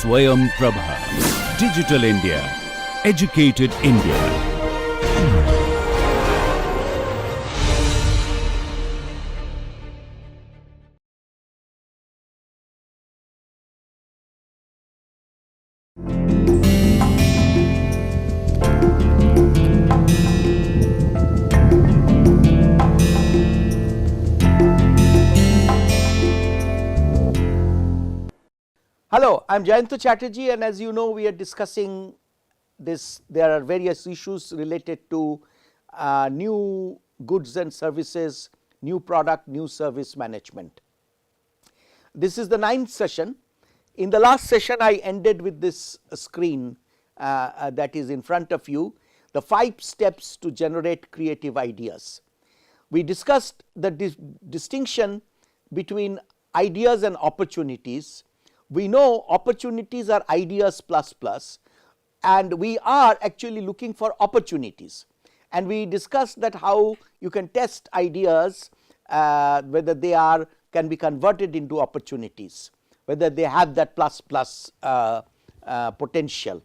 Swayam Prabha. Digital India. Educated India. Hello, I am Jayanto Chatterjee, and as you know, we are discussing this. There are various issues related to new goods and services, new product, new service management. This is the 9th session. In the last session, I ended with this screen that is in front of you, the 5 steps to generate creative ideas. We discussed the distinction between ideas and opportunities. We know opportunities are ideas plus plus, and we are actually looking for opportunities, and we discussed that how you can test ideas whether they can be converted into opportunities, whether they have that plus plus potential.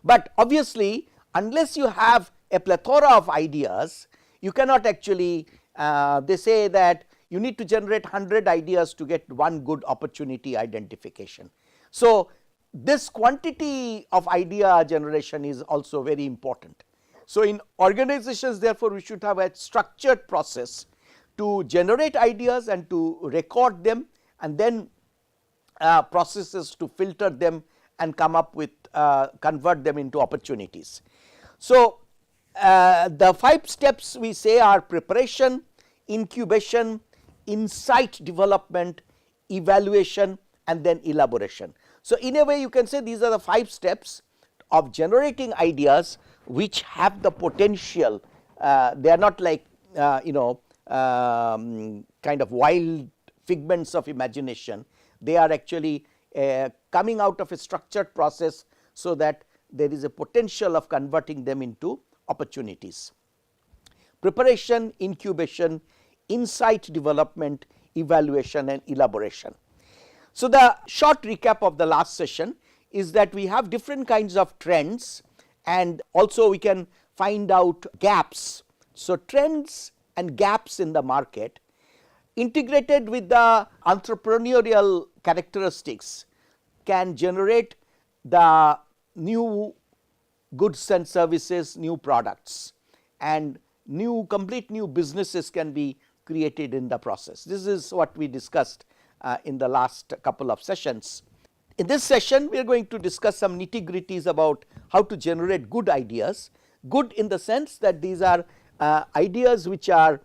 But obviously, unless you have a plethora of ideas, you cannot actually they say that you need to generate 100 ideas to get one good opportunity identification. So, this quantity of idea generation is also very important. So, in organizations, therefore, we should have a structured process to generate ideas and to record them, and then processes to filter them and come up with convert them into opportunities. So, the 5 steps we say are preparation, incubation, insight development, evaluation, and then elaboration. So, in a way you can say these are the 5 steps of generating ideas which have the potential. They are not like kind of wild figments of imagination. They are actually coming out of a structured process, so that there is a potential of converting them into opportunities. Preparation, incubation, insight development, evaluation, and elaboration. So, the short recap of the last session is that we have different kinds of trends, and also we can find out gaps. So, trends and gaps in the market integrated with the entrepreneurial characteristics can generate the new goods and services, new products, and complete new businesses can be created in the process. This is what we discussed in the last couple of sessions. In this session, we are going to discuss some nitty-gritties about how to generate good ideas. Good in the sense that these are ideas which are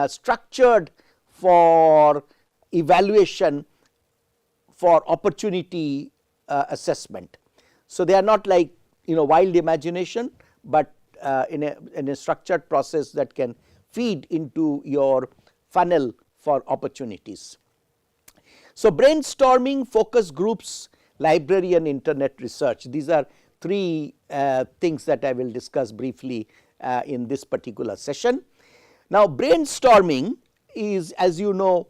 structured for evaluation, for opportunity assessment. So, they are not like wild imagination, but in a structured process that can feed into your funnel for opportunities. So, brainstorming, focus groups, library, and internet research, these are 3 things that I will discuss briefly in this particular session. Now, brainstorming is, as you know,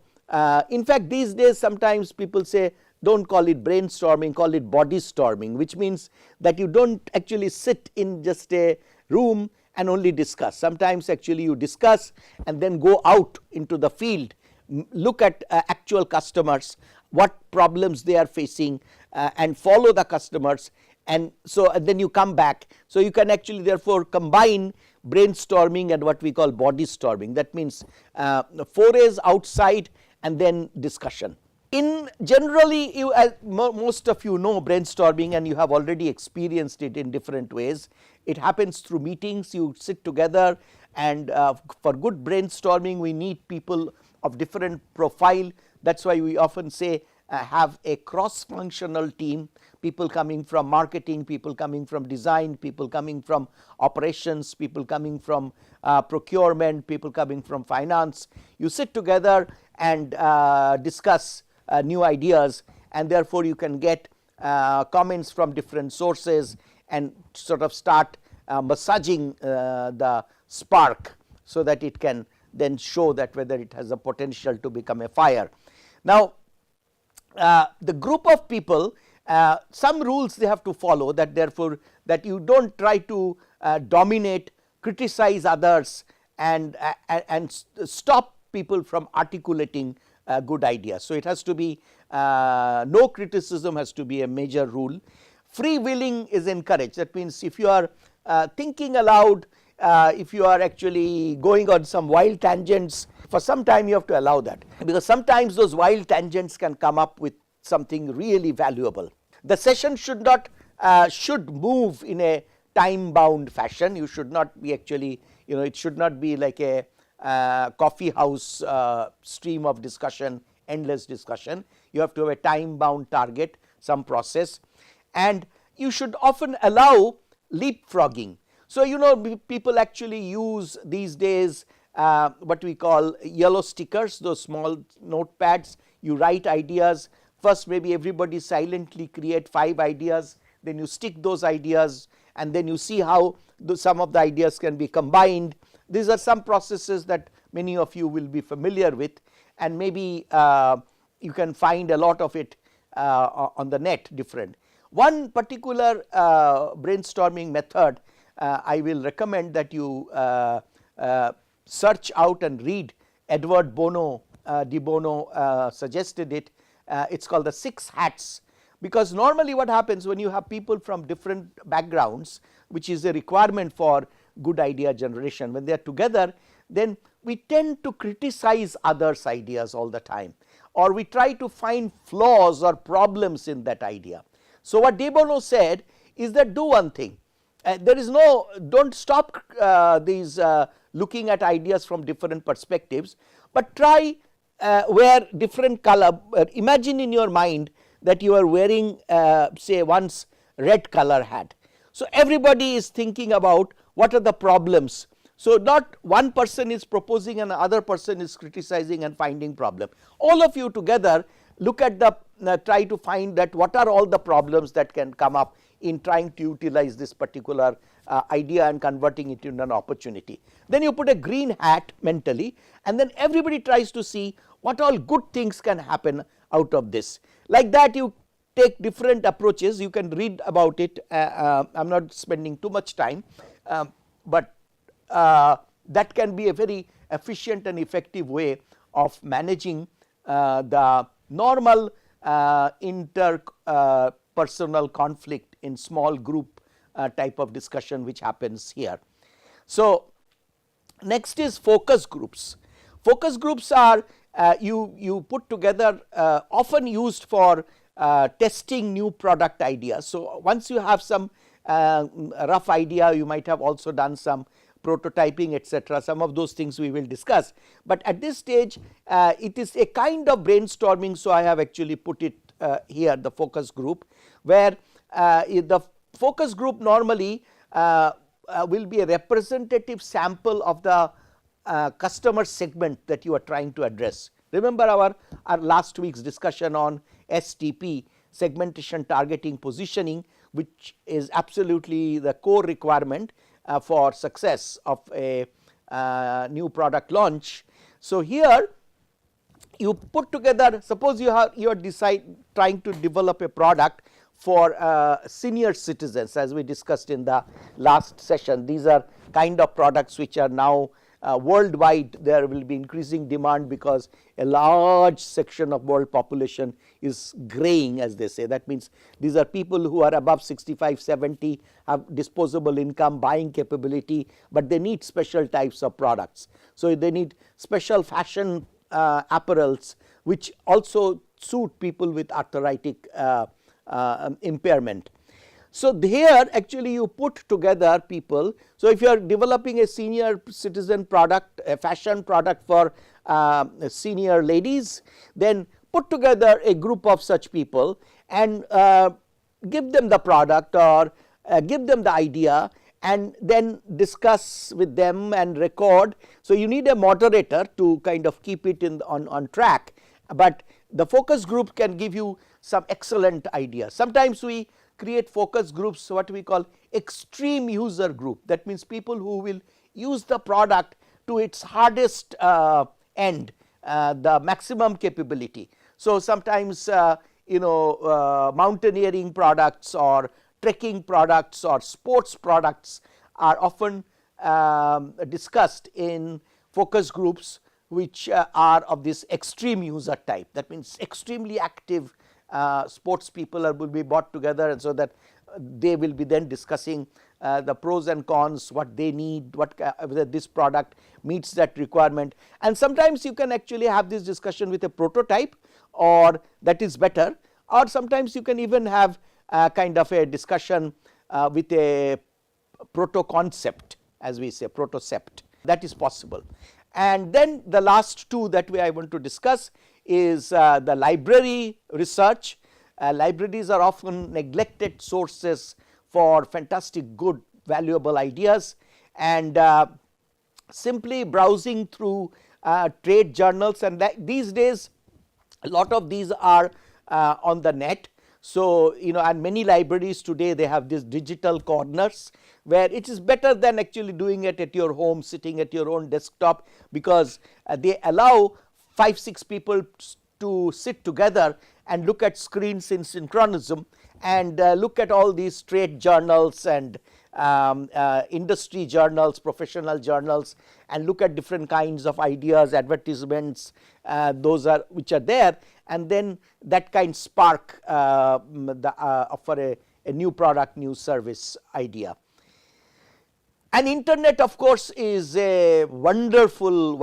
in fact these days sometimes people say do not call it brainstorming, call it body storming, which means that you do not actually sit in just a room and only discuss. Sometimes actually you discuss and then go out into the field, look at actual customers, what problems they are facing, and follow the customers, and so and then you come back. So, you can actually therefore combine brainstorming and what we call body storming. That means forays outside and then discussion. In generally, most of you know brainstorming, and you have already experienced it in different ways. It happens through meetings. You sit together, and for good brainstorming we need people of different profile. That is why we often say have a cross functional team, people coming from marketing, people coming from design, people coming from operations, people coming from procurement, people coming from finance. You sit together and discuss new ideas, and therefore you can get comments from different sources and sort of start massaging the spark, so that it can then show that whether it has a potential to become a fire. Now, the group of people some rules they have to follow, that therefore that you do not try to dominate, criticize others and stop people from articulating good ideas. So, it has to be no criticism has to be a major rule. Free willing is encouraged, that means if you are thinking aloud, if you are actually going on some wild tangents, for some time you have to allow that, because sometimes those wild tangents can come up with something really valuable. The session should not should move in a time bound fashion. You should not be actually, it should not be like a coffee house stream of discussion, endless discussion. You have to have a time bound target, some process, and you should often allow leapfrogging. So, people actually use these days what we call yellow stickers, those small notepads. You write ideas. First, maybe everybody silently create 5 ideas, then you stick those ideas, and then you see how some of the ideas can be combined. These are some processes that many of you will be familiar with, and maybe you can find a lot of it on the net different. One particular brainstorming method I will recommend that you search out and read. Edward de Bono suggested it. It is called the 6 hats, because normally what happens when you have people from different backgrounds, which is a requirement for good idea generation, when they are together, then we tend to criticize others' ideas all the time, or we try to find flaws or problems in that idea. So, what de Bono said is that do one thing, there is no, do not stop these looking at ideas from different perspectives, but try wear different color. Imagine in your mind that you are wearing say once red color hat. So, everybody is thinking about what are the problems. So, not one person is proposing and other person is criticizing and finding problem. All of you together look at the try to find that what are all the problems that can come up in trying to utilize this particular idea and converting it into an opportunity. Then you put a green hat mentally, and then everybody tries to see what all good things can happen out of this. Like that you take different approaches, you can read about it. I am not spending too much time, but that can be a very efficient and effective way of managing the normal interpersonal conflict in small group type of discussion which happens here. So, next is focus groups. Focus groups are you put together, often used for testing new product ideas. So, once you have some rough idea, you might have also done some prototyping, etc. Some of those things we will discuss, but at this stage it is a kind of brainstorming. So, I have actually put it here, the focus group, where the focus group normally will be a representative sample of the customer segment that you are trying to address. Remember our last week's discussion on STP, segmentation, targeting, positioning, which is absolutely the core requirement for success of a new product launch. So, here you put together, suppose you are trying to develop a product for senior citizens, as we discussed in the last session. These are kind of products which are now worldwide. There will be increasing demand because a large section of world population is graying, as they say. That means these are people who are above 65, 70, have disposable income, buying capability, but they need special types of products. So, they need special fashion apparels which also suit people with arthritic impairment. So, here actually you put together people. So, if you are developing a senior citizen product, a fashion product for senior ladies, then put together a group of such people and give them the product or give them the idea and then discuss with them and record. So, you need a moderator to kind of keep it on track, but the focus group can give you some excellent ideas. Sometimes we create focus groups, what we call extreme user group. That means people who will use the product to its hardest end, the maximum capability. So, sometimes mountaineering products or trekking products or sports products are often discussed in focus groups which are of this extreme user type. That means extremely active sports people will be brought together, and so that they will be then discussing the pros and cons, what they need, whether this product meets that requirement. And sometimes you can actually have this discussion with a prototype, or that is better, or sometimes you can even have kind of a discussion with a proto concept, as we say, protocept. That is possible. And then the last two that I want to discuss is the library research. Libraries are often neglected sources for fantastic, good, valuable ideas, and simply browsing through trade journals, and these days a lot of these are on the net. So, and many libraries today, they have these digital corners where it is better than actually doing it at your home, sitting at your own desktop, because they allow 5-6 people to sit together and look at screens in synchronism and look at all these trade journals and industry journals, professional journals, and look at different kinds of ideas, advertisements, which are there, and then that kind spark for a new product, new service idea. And internet, of course, is a wonderful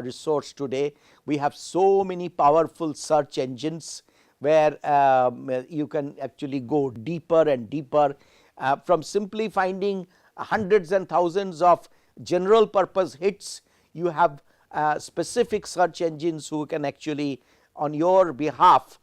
resource today. We have so many powerful search engines where you can actually go deeper and deeper, from simply finding hundreds and thousands of general purpose hits. You have specific search engines who can actually on your behalf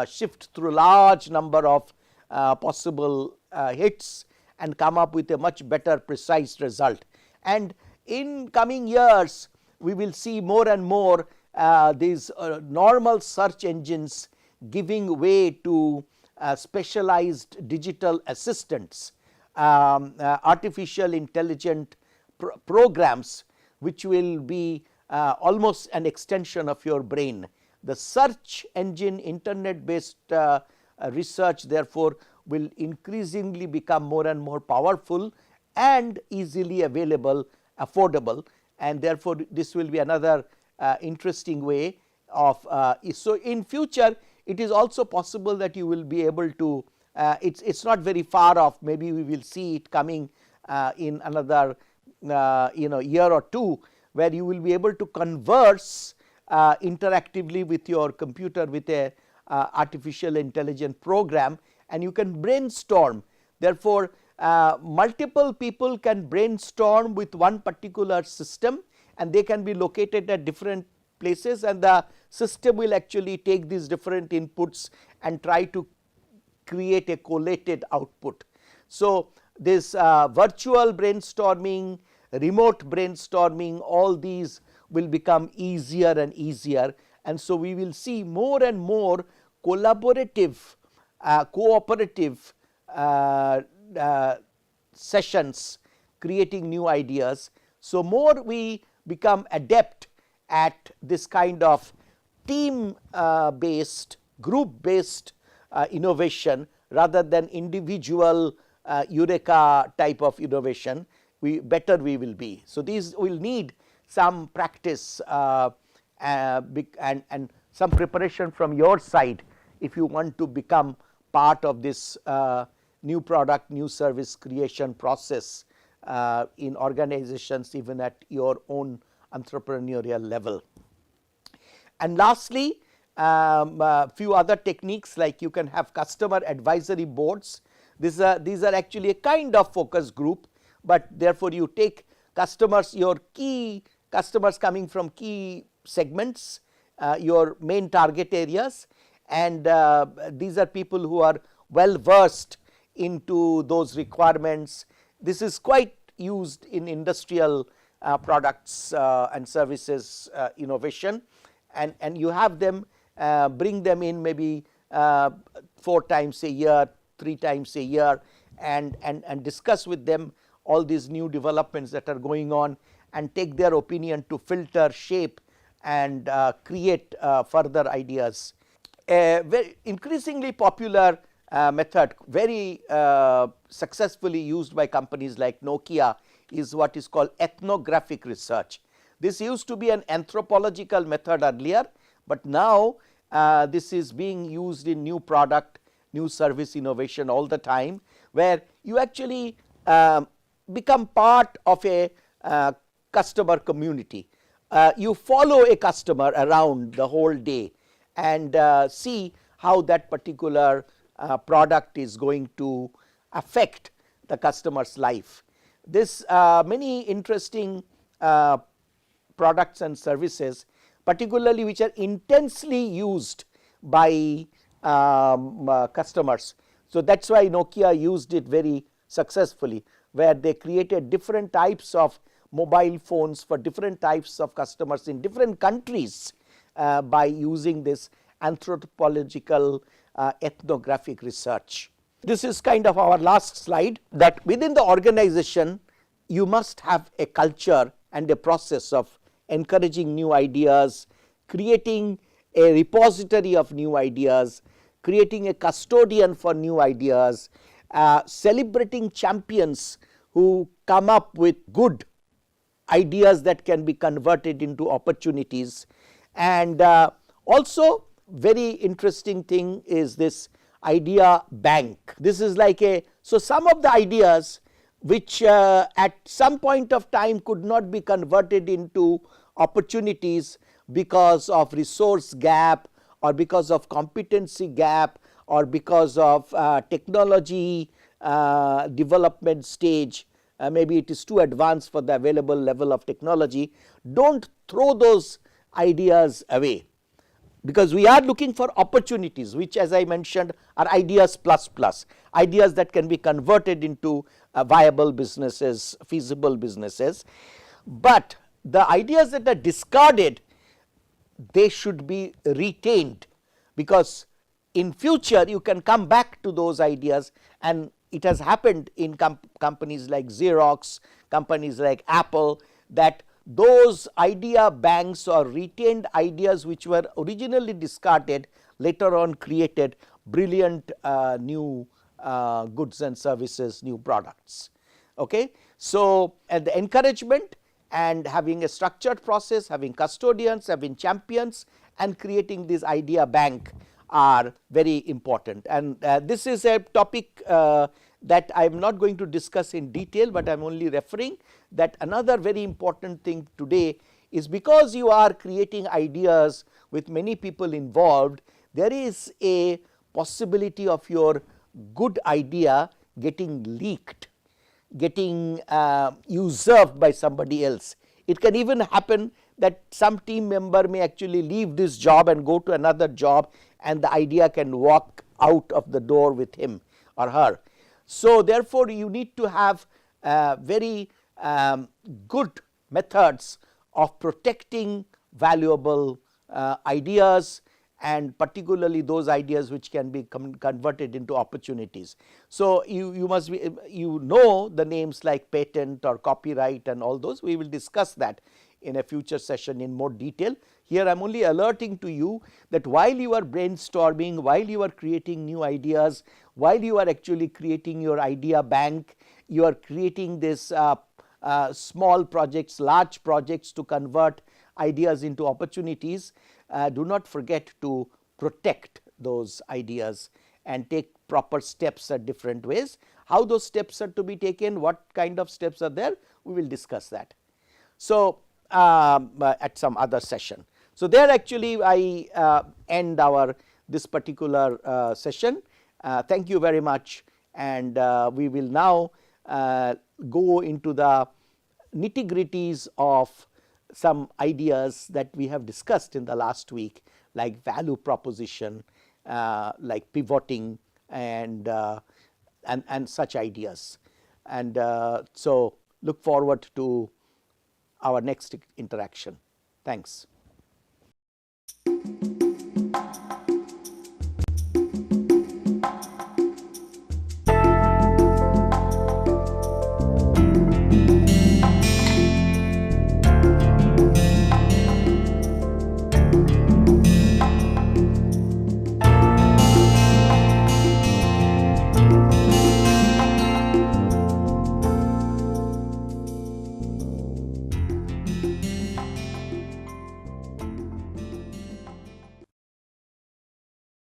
shift through large number of possible hits and come up with a much better precise result. And in coming years we will see more and more these normal search engines giving way to specialized digital assistants, artificial intelligent programs which will be almost an extension of your brain. The search engine, internet based research, therefore will increasingly become more and more powerful and easily available, affordable, and therefore this will be another interesting way of so in future it is also possible that you will be able to it's not very far off, maybe we will see it coming in another year or two, where you will be able to converse interactively with your computer with a artificial intelligent program, and you can brainstorm. Therefore, multiple people can brainstorm with one particular system, and they can be located at different places, and the system will actually take these different inputs and try to create a collated output. So, this virtual brainstorming, remote brainstorming, all these will become easier and easier, and so we will see more and more collaborative, cooperative sessions creating new ideas. So, more we become adept at this kind of team based, group based innovation rather than individual eureka type of innovation, better we will be. So, these will need some practice and some preparation from your side if you want to become part of this new product, new service creation process in organizations, even at your own entrepreneurial level. And lastly, few other techniques, like you can have customer advisory boards. These are actually a kind of focus group, but therefore you take customers, your key customers coming from key segments, your main target areas, and these are people who are well versed into those requirements. This is quite used in industrial products and services innovation, and you have them bring them in maybe 4 times a year, 3 times a year, and discuss with them all these new developments that are going on, and take their opinion to filter, shape and create further ideas. A very increasingly popular method, very successfully used by companies like Nokia, is what is called ethnographic research. This used to be an anthropological method earlier, but now this is being used in new product, new service innovation all the time, where you actually become part of a customer community. You follow a customer around the whole day and see how that particular product is going to affect the customer's life. This many interesting products and services, particularly which are intensely used by customers. So, that is why Nokia used it very successfully, where they created different types of mobile phones for different types of customers in different countries by using this anthropological ethnographic research. This is kind of our last slide, that within the organization you must have a culture and a process of encouraging new ideas, creating a repository of new ideas, creating a custodian for new ideas, celebrating champions who come up with good ideas that can be converted into opportunities. And also very interesting thing is this idea bank. This is like a, so some of the ideas which at some point of time could not be converted into opportunities because of resource gap or because of competency gap or because of technology development stage, maybe it is too advanced for the available level of technology. Do not throw those ideas away, because we are looking for opportunities, which as I mentioned are ideas plus plus, ideas that can be converted into viable businesses, feasible businesses. But the ideas that are discarded, they should be retained, because in future you can come back to those ideas, and it has happened in companies like Xerox, companies like Apple, that those idea banks or retained ideas which were originally discarded later on created brilliant new goods and services, new products. Okay. So, and the encouragement and having a structured process, having custodians, having champions, and creating this idea bank are very important. And this is a topic that I am not going to discuss in detail, but I am only referring that another very important thing today is, because you are creating ideas with many people involved, there is a possibility of your good idea getting leaked, getting usurped by somebody else. It can even happen that some team member may actually leave this job and go to another job, and the idea can walk out of the door with him or her. So, therefore, you need to have very good methods of protecting valuable ideas, and particularly those ideas which can be converted into opportunities. So, you must be, you know the names like patent or copyright and all those. We will discuss that in a future session in more detail. Here I am only alerting to you that while you are brainstorming, while you are creating new ideas, while you are actually creating your idea bank, you are creating this small projects, large projects to convert ideas into opportunities. Do not forget to protect those ideas and take proper steps at different ways. How those steps are to be taken, what kind of steps are there, we will discuss that. So, at some other session. So, there actually I end our this particular session. Thank you very much, and we will now go into the nitty-gritties of some ideas that we have discussed in the last week, like value proposition, like pivoting, and such ideas. And so, look forward to our next interaction. Thanks.